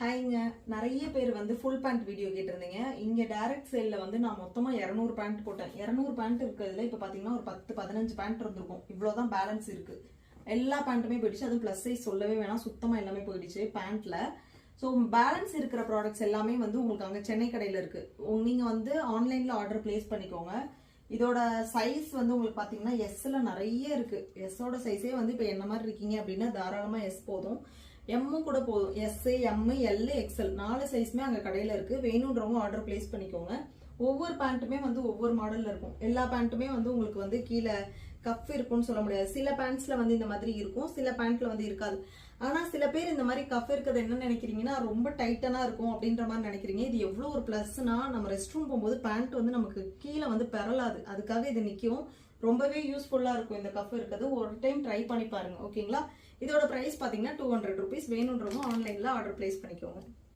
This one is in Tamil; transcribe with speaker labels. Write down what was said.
Speaker 1: ஹாய்ங்க. நிறைய பேர் வந்து ஃபுல் பேண்ட் வீடியோ கேட்டிருந்தீங்க. இங்க டைரக்ட் சேல்ல வந்து நான் மொத்தமா 200 பேண்ட் போட்டேன். 200 பேண்ட் இருக்கிறதுல இப்ப பாத்தீங்கன்னா ஒரு 10-15 பேண்ட் இருந்திருக்கும். இவ்வளவுதான் பேலன்ஸ் இருக்கு. எல்லா பேண்ட்டுமே போயிடுச்சு. அதுவும் பிளஸ் சைஸ் சொல்லவே வேணாம், சுத்தமா எல்லாமே போயிடுச்சு பேண்ட்ல. ஸோ பேலன்ஸ் இருக்கிற ப்ராடக்ட்ஸ் எல்லாமே வந்து உங்களுக்கு அங்கே சென்னை கடையில் இருக்கு. நீங்க வந்து ஆன்லைன்ல ஆர்டர் பிளேஸ் பண்ணிக்கோங்க. இதோட சைஸ் வந்து உங்களுக்கு பாத்தீங்கன்னா எஸ்ல நிறைய இருக்கு. எஸ்ஸோட சைஸே வந்து இப்போ என்ன மாதிரி இருக்கீங்க அப்படின்னா தாராளமா எஸ் போதும், எம்மும் கூட போதும். எஸ், எம், எல், எக்ஸ்எல் 4 சைஸ்மே அங்க கடையில இருக்கு. வேணுன்றவங்க ஆர்டர் பிளேஸ் பண்ணிக்கோங்க. ஒவ்வொரு பேண்ட்டுமே வந்து ஒவ்வொரு மாடல்ல இருக்கும். எல்லா பேண்ட்டுமே வந்து உங்களுக்கு வந்து கீழே கஃப் இருக்கும்னு சொல்ல முடியாது. சில பேண்ட்ஸ்ல வந்து இந்த மாதிரி இருக்கும், சில பேண்ட்ல வந்து இருக்காது. ஆனா சில பேர் இந்த மாதிரி கஃப் இருக்கிறது என்ன நினைக்கிறீங்கன்னா ரொம்ப டைட்டனா இருக்கும் அப்படின்ற மாதிரி நினைக்கிறீங்க. இது எவ்வளவு ஒரு பிளஸ்னா, நம்ம ரெஸ்ட் ரூம் போகும்போது பேண்ட் வந்து நமக்கு கீழே வந்து பெறலாது. அதுக்காக இது நிக்கும். ரொம்பவே யூஸ்ஃபுல்லா இருக்கும் இந்த கஃப் இருக்கிறது. ஒரு டைம் ட்ரை பண்ணி பாருங்க. ஓகேங்களா? இதோட பிரைஸ் பாத்தீங்கன்னா 200 rupees. வேணுன்றவங்க ஆன்லைன்ல ஆர்டர் பிளேஸ் பண்ணிக்கோங்க.